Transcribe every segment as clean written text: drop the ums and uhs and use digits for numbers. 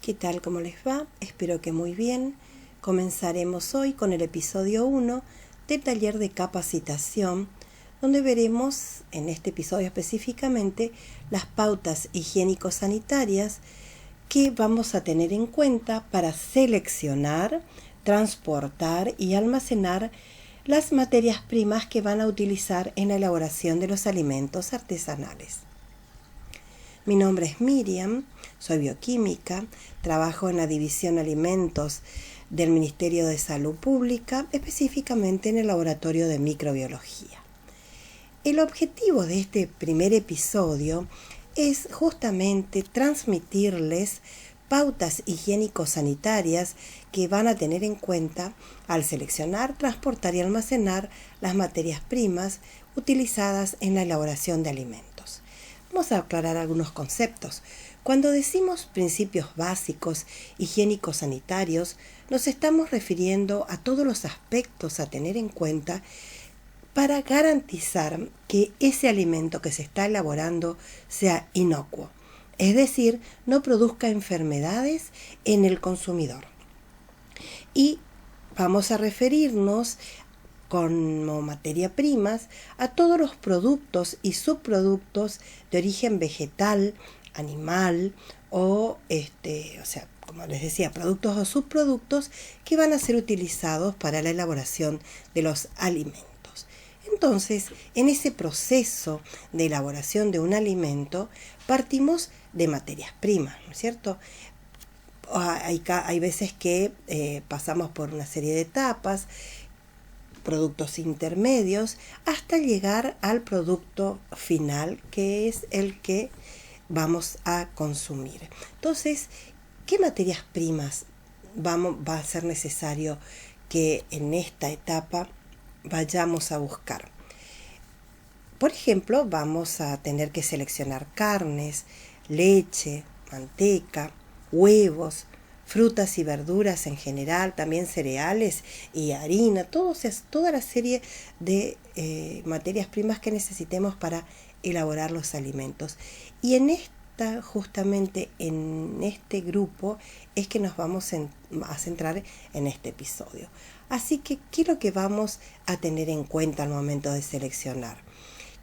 ¿Qué tal? ¿Cómo les va? Espero que muy bien. Comenzaremos hoy con el episodio 1 del taller de capacitación, donde veremos, en este episodio específicamente, las pautas higiénico-sanitarias que vamos a tener en cuenta para seleccionar, transportar y almacenar las materias primas que van a utilizar en la elaboración de los alimentos artesanales. Mi nombre es Miriam, soy bioquímica, trabajo en la División Alimentos del Ministerio de Salud Pública, específicamente en el Laboratorio de Microbiología. El objetivo de este primer episodio es justamente transmitirles pautas higiénico-sanitarias que van a tener en cuenta al seleccionar, transportar y almacenar las materias primas utilizadas en la elaboración de alimentos. Vamos a aclarar algunos conceptos. Cuando decimos principios básicos higiénico-sanitarios, nos estamos refiriendo a todos los aspectos a tener en cuenta para garantizar que ese alimento que se está elaborando sea inocuo, es decir, no produzca enfermedades en el consumidor. Y vamos a referirnos como materia primas a todos los productos y subproductos de origen vegetal, animal o como les decía, productos o subproductos que van a ser utilizados para la elaboración de los alimentos. Entonces, en ese proceso de elaboración de un alimento, partimos de materias primas, ¿no es cierto? Hay veces que pasamos por una serie de etapas, productos intermedios, hasta llegar al producto final, que es el que vamos a consumir. Entonces, ¿qué materias primas va a ser necesario que en esta etapa vayamos a buscar? Por ejemplo, vamos a tener que seleccionar carnes, leche, manteca, huevos, frutas y verduras en general, también cereales y harina, toda la serie de materias primas que necesitemos para elaborar los alimentos. Y justamente en este grupo es que nos vamos a centrar en este episodio. Así que, ¿qué es lo que vamos a tener en cuenta al momento de seleccionar?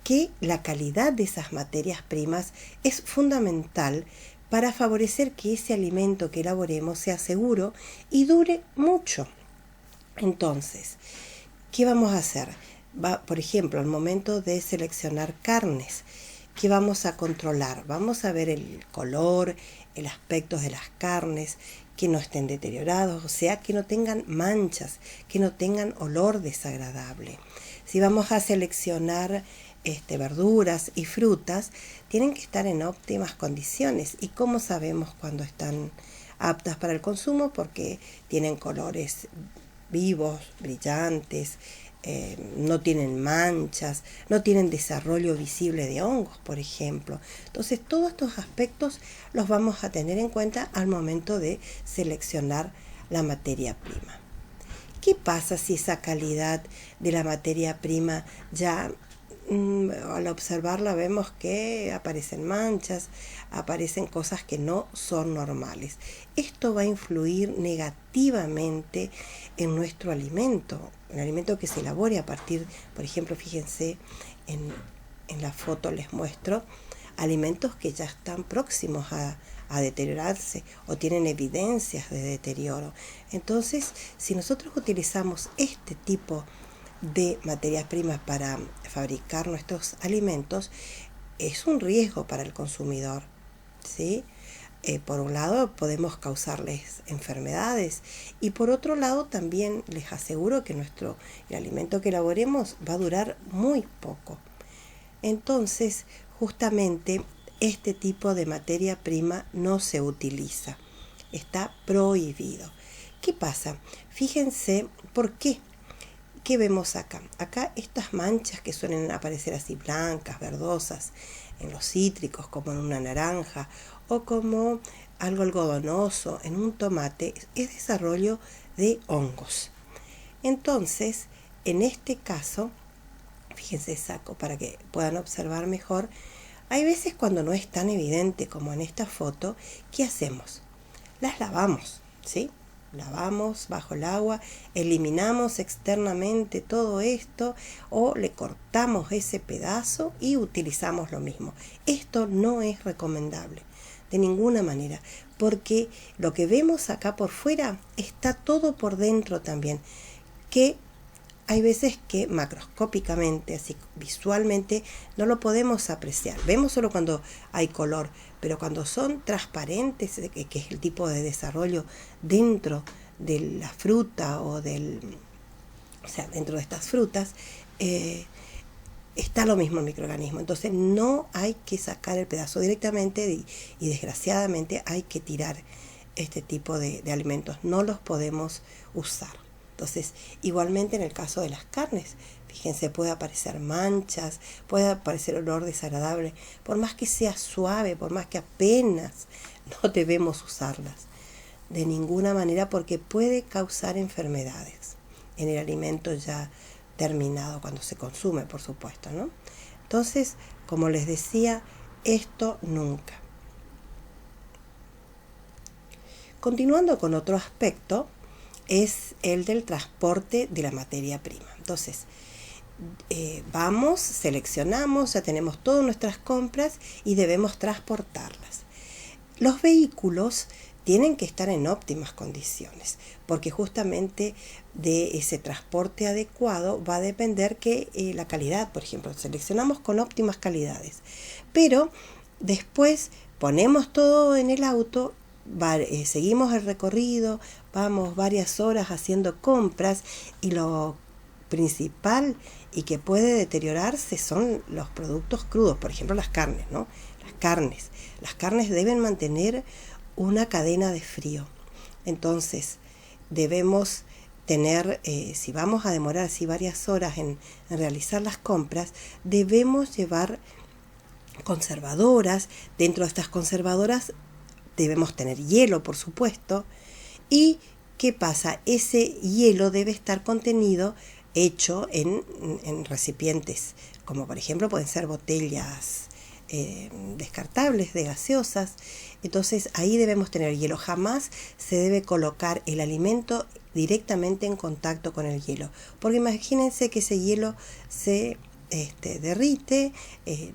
Que la calidad de esas materias primas es fundamental para favorecer que ese alimento que elaboremos sea seguro y dure mucho. Entonces, ¿qué vamos a hacer? Por ejemplo, al momento de seleccionar carnes, ¿qué vamos a controlar? Vamos a ver el color, el aspecto de las carnes, que no estén deteriorados, o sea, que no tengan manchas, que no tengan olor desagradable. Si vamos a seleccionar verduras y frutas, tienen que estar en óptimas condiciones. ¿Y cómo sabemos cuando están aptas para el consumo? Porque tienen colores vivos, brillantes, no tienen manchas, no tienen desarrollo visible de hongos, por ejemplo. Entonces, todos estos aspectos los vamos a tener en cuenta al momento de seleccionar la materia prima. ¿Qué pasa si esa calidad de la materia prima ya al observarla vemos que aparecen manchas, aparecen cosas que no son normales? Esto va a influir negativamente en nuestro alimento, el alimento que se elabore a partir, por ejemplo, fíjense en la foto les muestro alimentos que ya están próximos a deteriorarse o tienen evidencias de deterioro. Entonces, si nosotros utilizamos este tipo de materias primas para fabricar nuestros alimentos, es un riesgo para el consumidor, ¿sí? Por un lado podemos causarles enfermedades y por otro lado también les aseguro que el alimento que elaboremos va a durar muy poco. Entonces, justamente este tipo de materia prima no se utiliza, está prohibido. ¿Qué pasa? Fíjense por qué. ¿Qué vemos acá? Acá estas manchas que suelen aparecer así blancas, verdosas, en los cítricos como en una naranja o como algo algodonoso en un tomate, es desarrollo de hongos. Entonces, en este caso, fíjense, saco para que puedan observar mejor, hay veces cuando no es tan evidente como en esta foto, ¿qué hacemos? las lavamos, ¿sí? Lavamos bajo el agua, eliminamos externamente todo esto o le cortamos ese pedazo y utilizamos lo mismo. Esto no es recomendable de ninguna manera, porque lo que vemos acá por fuera está todo por dentro también, que hay veces que macroscópicamente, así visualmente, no lo podemos apreciar. Vemos solo cuando hay color, pero cuando son transparentes, que es el tipo de desarrollo dentro de la fruta o dentro de estas frutas, está lo mismo el microorganismo. Entonces no hay que sacar el pedazo directamente y desgraciadamente hay que tirar este tipo de alimentos. No los podemos usar. Entonces, igualmente en el caso de las carnes, fíjense, puede aparecer manchas, puede aparecer olor desagradable, por más que sea suave, por más que apenas, no debemos usarlas de ninguna manera porque puede causar enfermedades en el alimento ya terminado, cuando se consume, por supuesto, ¿no? Entonces, como les decía, esto nunca. Continuando con otro aspecto, es el del transporte de la materia prima. Entonces, vamos, seleccionamos, ya tenemos todas nuestras compras y debemos transportarlas. Los vehículos tienen que estar en óptimas condiciones, porque justamente de ese transporte adecuado va a depender que la calidad, por ejemplo, seleccionamos con óptimas calidades, pero después ponemos todo en el auto, seguimos el recorrido, vamos varias horas haciendo compras y lo principal y que puede deteriorarse son los productos crudos, por ejemplo las carnes, ¿no? Las carnes deben mantener una cadena de frío. Entonces debemos tener, si vamos a demorar así varias horas en realizar las compras, debemos llevar conservadoras. Dentro de estas conservadoras debemos tener hielo, por supuesto. ¿Y qué pasa? Ese hielo debe estar contenido, hecho en recipientes, como por ejemplo pueden ser botellas descartables de gaseosas. Entonces ahí debemos tener hielo. Jamás se debe colocar el alimento directamente en contacto con el hielo, porque imagínense que ese hielo se derrite,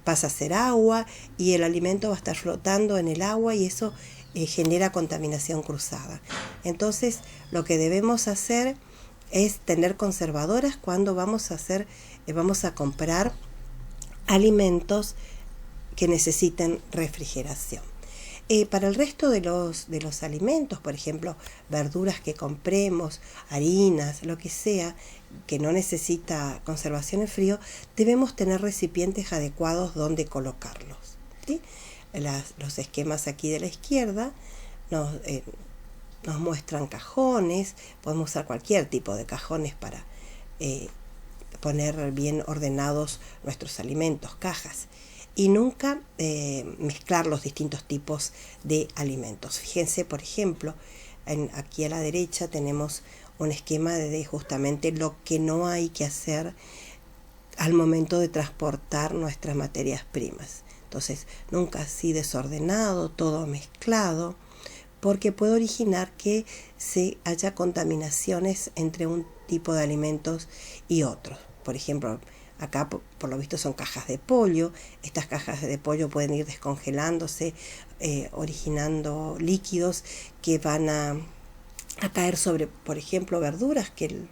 pasa a ser agua y el alimento va a estar flotando en el agua y eso genera contaminación cruzada. Entonces lo que debemos hacer es tener conservadoras cuando vamos a comprar alimentos que necesiten refrigeración. Para el resto de los alimentos, por ejemplo, verduras que compremos, harinas, lo que sea, que no necesita conservación en frío, debemos tener recipientes adecuados donde colocarlos, ¿sí? Los esquemas aquí de la izquierda nos muestran cajones. Podemos usar cualquier tipo de cajones para poner bien ordenados nuestros alimentos, cajas. Y nunca mezclar los distintos tipos de alimentos. Fíjense, por ejemplo, aquí a la derecha tenemos un esquema de justamente lo que no hay que hacer al momento de transportar nuestras materias primas. Entonces, nunca así desordenado, todo mezclado, porque puede originar que se haya contaminaciones entre un tipo de alimentos y otros. Por ejemplo, acá por lo visto son cajas de pollo. Estas cajas de pollo pueden ir descongelándose, originando líquidos que van a caer sobre, por ejemplo, verduras que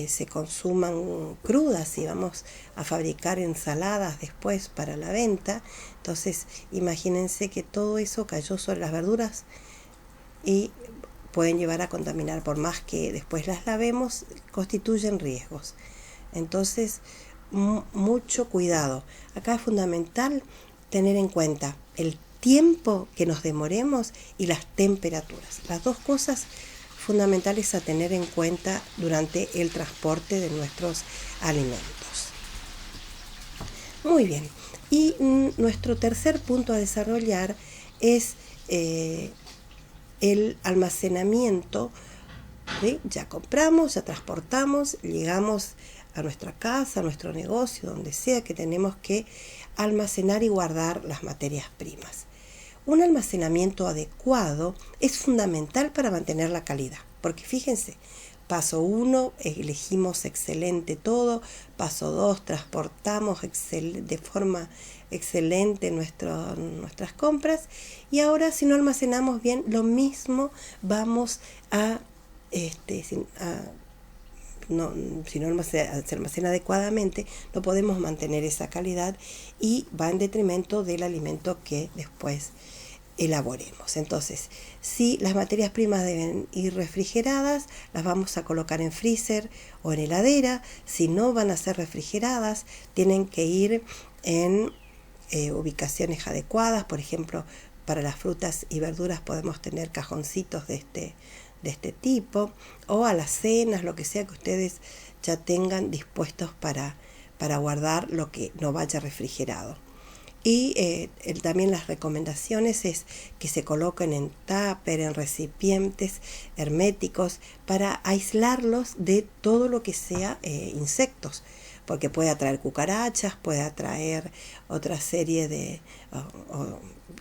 se consuman crudas y vamos a fabricar ensaladas después para la venta. Entonces imagínense que todo eso cayó sobre las verduras y pueden llevar a contaminar. Por más que después las lavemos, constituyen riesgos. Entonces mucho cuidado. Acá es fundamental tener en cuenta el tiempo que nos demoremos y las temperaturas. Las dos cosas fundamentales a tener en cuenta durante el transporte de nuestros alimentos. Muy bien. Y nuestro tercer punto a desarrollar es el almacenamiento. ¿Sí? Ya compramos, ya transportamos, llegamos a nuestra casa, a nuestro negocio, donde sea que tenemos que almacenar y guardar las materias primas. Un almacenamiento adecuado es fundamental para mantener la calidad, porque fíjense, paso 1, elegimos excelente todo, paso 2, transportamos de forma excelente nuestras compras, y ahora si no almacenamos bien, lo mismo vamos si no se almacena adecuadamente, no podemos mantener esa calidad y va en detrimento del alimento que después elaboremos. Entonces, si las materias primas deben ir refrigeradas, las vamos a colocar en freezer o en heladera. Si no van a ser refrigeradas, tienen que ir en ubicaciones adecuadas. Por ejemplo, para las frutas y verduras podemos tener cajoncitos de este tipo, o alacenas, lo que sea que ustedes ya tengan dispuestos para guardar lo que no vaya refrigerado. Y también las recomendaciones es que se coloquen en tupper, en recipientes herméticos, para aislarlos de todo lo que sea insectos, porque puede atraer cucarachas, puede atraer otra serie de,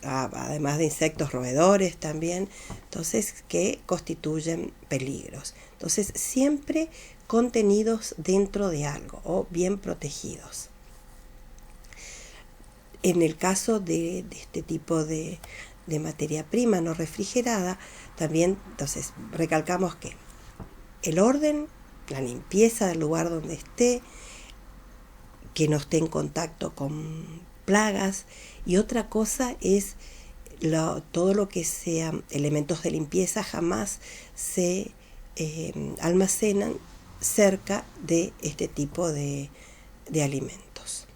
además de insectos roedores también, entonces que constituyen peligros. Entonces siempre contenidos dentro de algo o bien protegidos. En el caso de este tipo de materia prima no refrigerada, también entonces recalcamos que el orden, la limpieza del lugar donde esté, que no esté en contacto con plagas, y otra cosa es todo lo que sea elementos de limpieza jamás se almacenan cerca de este tipo de alimentos.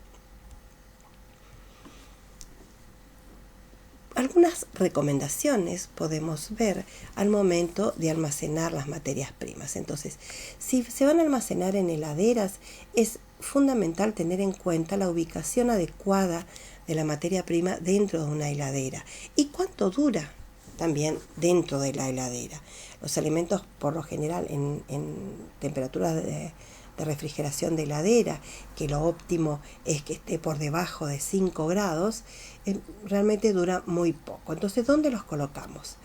Algunas recomendaciones podemos ver al momento de almacenar las materias primas. Entonces, si se van a almacenar en heladeras, es fundamental tener en cuenta la ubicación adecuada de la materia prima dentro de una heladera y cuánto dura también dentro de la heladera. Los alimentos, por lo general, en temperaturas de refrigeración de heladera, que lo óptimo es que esté por debajo de 5 grados, realmente dura muy poco. Entonces, ¿dónde los colocamos?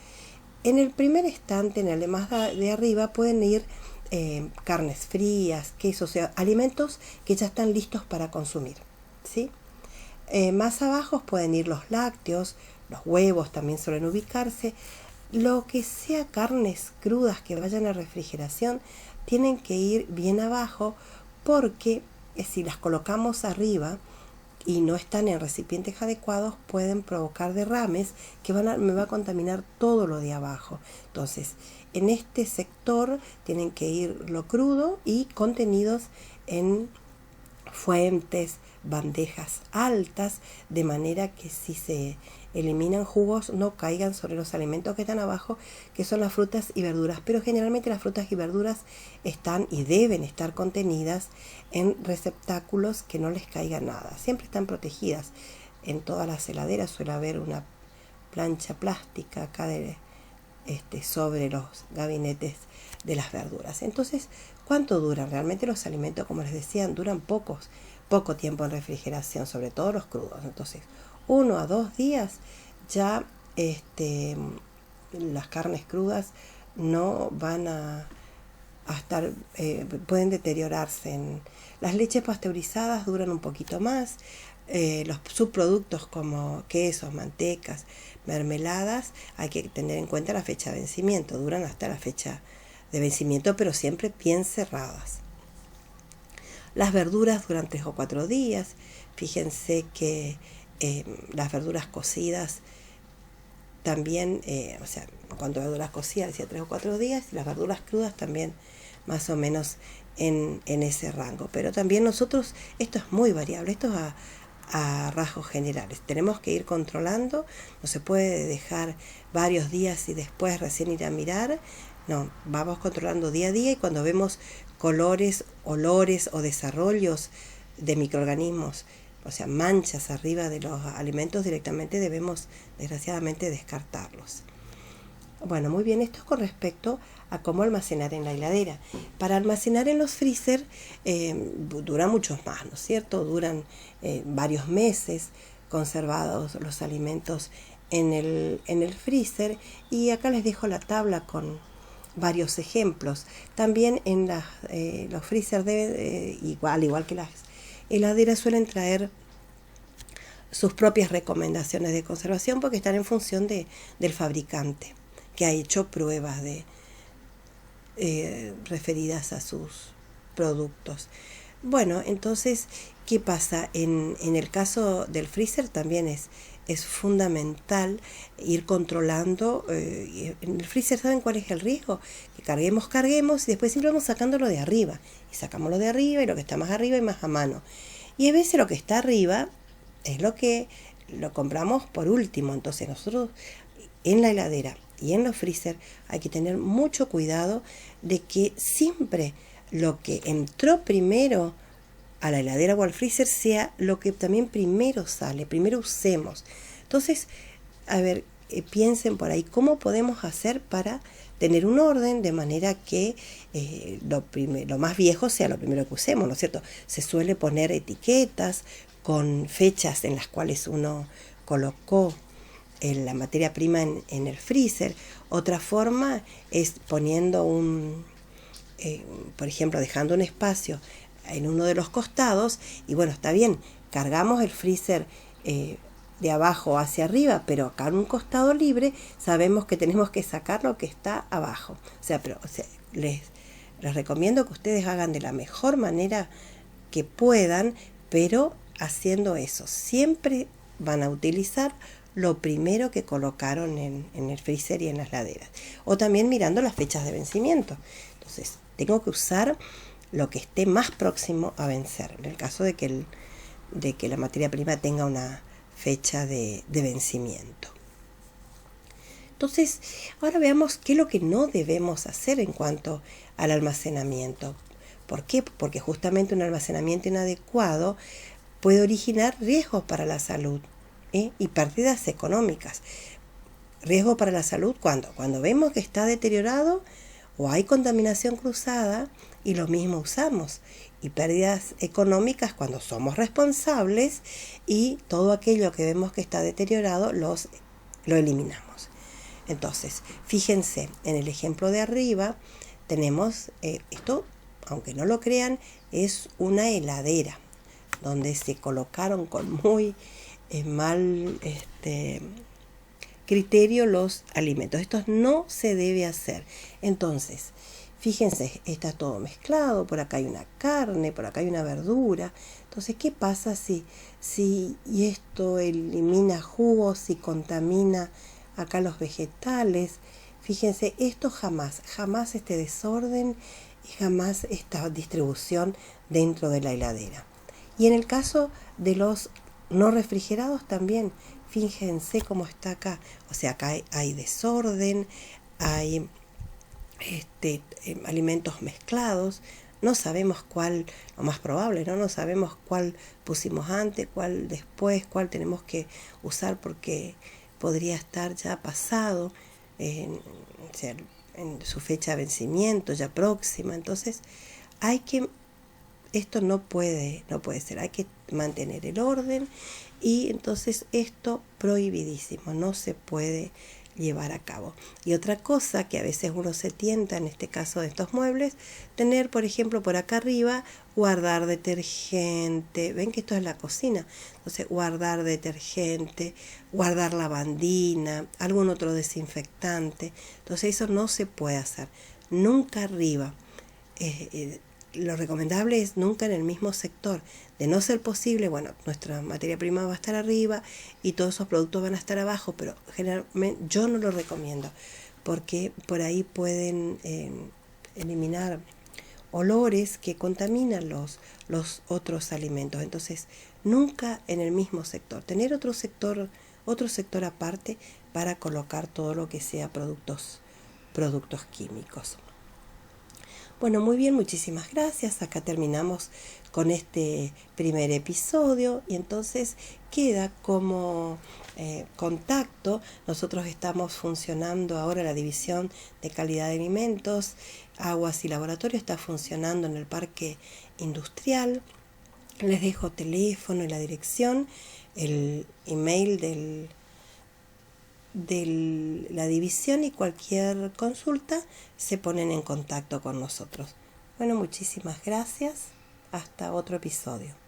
En el primer estante, en el más de arriba, pueden ir carnes frías, quesos, o sea, alimentos que ya están listos para consumir, ¿sí? Más abajo pueden ir los lácteos, los huevos también suelen ubicarse. Lo que sea carnes crudas que vayan a refrigeración tienen que ir bien abajo, porque si las colocamos arriba y no están en recipientes adecuados, pueden provocar derrames que me va a contaminar todo lo de abajo. Entonces, en este sector tienen que ir lo crudo y contenidos en fuentes, bandejas altas, de manera que si se eliminan jugos no caigan sobre los alimentos que están abajo, que son las frutas y verduras. Pero generalmente las frutas y verduras están y deben estar contenidas en receptáculos que no les caiga nada. Siempre están protegidas. En todas las heladeras suele haber una plancha plástica acá sobre los gabinetes de las verduras. Entonces, ¿cuánto duran? Realmente los alimentos, como les decía, duran poco tiempo en refrigeración, sobre todo los crudos. Entonces, 1 a 2 días ya las carnes crudas no van a estar, pueden deteriorarse. Las leches pasteurizadas duran un poquito más. Los subproductos como quesos, mantecas, mermeladas, hay que tener en cuenta la fecha de vencimiento. Duran hasta la fecha de vencimiento, pero siempre bien cerradas. Las verduras duran 3 o 4 días. Fíjense que las verduras cocidas también, cuando verduras cocidas decía 3 o 4 días, y las verduras crudas también más o menos en ese rango. Pero también nosotros, esto es muy variable, esto es a rasgos generales. Tenemos que ir controlando, no se puede dejar varios días y después recién ir a mirar. No, vamos controlando día a día, y cuando vemos colores, olores o desarrollos de microorganismos, o sea, manchas arriba de los alimentos, directamente debemos, desgraciadamente, descartarlos. Bueno, muy bien, esto es con respecto a cómo almacenar en la heladera. Para almacenar en los freezer dura muchos más, ¿no es cierto? Duran varios meses conservados los alimentos en el freezer, y acá les dejo la tabla con varios ejemplos. También en los freezer igual que las heladeras, suelen traer sus propias recomendaciones de conservación porque están en función del fabricante, que ha hecho pruebas referidas a sus productos. Bueno, entonces, ¿qué pasa? En el caso del freezer también es fundamental ir controlando. En el freezer, ¿saben cuál es el riesgo? Que carguemos y después siempre vamos sacándolo de arriba. Y sacamos lo de arriba y lo que está más arriba y más a mano. Y a veces lo que está arriba es lo que lo compramos por último. Entonces nosotros en la heladera y en los freezer hay que tener mucho cuidado de que siempre lo que entró primero a la heladera o al freezer sea lo que también primero sale, primero usemos. Entonces, a ver, piensen por ahí cómo podemos hacer para tener un orden de manera que lo más viejo sea lo primero que usemos, ¿no es cierto? Se suele poner etiquetas con fechas en las cuales uno colocó la materia prima en el freezer. Otra forma es poniendo por ejemplo, dejando un espacio en uno de los costados, y bueno, está bien, cargamos el freezer de abajo hacia arriba, pero acá en un costado libre sabemos que tenemos que sacar lo que está abajo. Les recomiendo que ustedes hagan de la mejor manera que puedan, pero haciendo eso. Siempre van a utilizar lo primero que colocaron en el freezer y en las laderas. O también mirando las fechas de vencimiento. Entonces, tengo que usar lo que esté más próximo a vencer, en el caso de que la materia prima tenga una fecha de vencimiento. Entonces, ahora veamos qué es lo que no debemos hacer en cuanto al almacenamiento. ¿Por qué? Porque justamente un almacenamiento inadecuado puede originar riesgos para la salud y pérdidas económicas. Riesgo para la salud cuando vemos que está deteriorado o hay contaminación cruzada y lo mismo usamos. Y pérdidas económicas cuando somos responsables y todo aquello que vemos que está deteriorado lo eliminamos. Entonces, fíjense, en el ejemplo de arriba tenemos esto, aunque no lo crean, es una heladera donde se colocaron con muy mal criterio los alimentos. Esto no se debe hacer. Entonces, fíjense, está todo mezclado, por acá hay una carne, por acá hay una verdura. Entonces, ¿qué pasa si esto elimina jugos, si contamina acá los vegetales? Fíjense, esto jamás este desorden y jamás esta distribución dentro de la heladera. Y en el caso de los no refrigerados también, fíjense cómo está acá. O sea, acá hay desorden, hay alimentos mezclados. No sabemos cuál, lo más probable, ¿no? No sabemos cuál pusimos antes, cuál después, cuál tenemos que usar porque podría estar ya pasado, en su fecha de vencimiento ya próxima. Entonces, esto no puede ser, hay que mantener el orden y entonces esto prohibidísimo, no se puede llevar a cabo. Y otra cosa que a veces uno se tienta, en este caso de estos muebles, tener, por ejemplo, por acá arriba, guardar detergente. Ven que esto es la cocina, entonces guardar detergente, guardar lavandina, algún otro desinfectante. Entonces eso no se puede hacer, nunca arriba. Lo recomendable es nunca en el mismo sector. De no ser posible, bueno, nuestra materia prima va a estar arriba y todos esos productos van a estar abajo, pero generalmente yo no lo recomiendo porque por ahí pueden eliminar olores que contaminan los otros alimentos. Entonces, nunca en el mismo sector. Tener otro sector aparte para colocar todo lo que sea productos químicos. Bueno, muy bien, muchísimas gracias. Acá terminamos con este primer episodio y entonces queda como contacto. Nosotros estamos funcionando ahora, la división de calidad de alimentos, aguas y laboratorio está funcionando en el parque industrial. Les dejo teléfono y la dirección, el email de la división, y cualquier consulta se ponen en contacto con nosotros. Bueno, muchísimas gracias. Hasta otro episodio.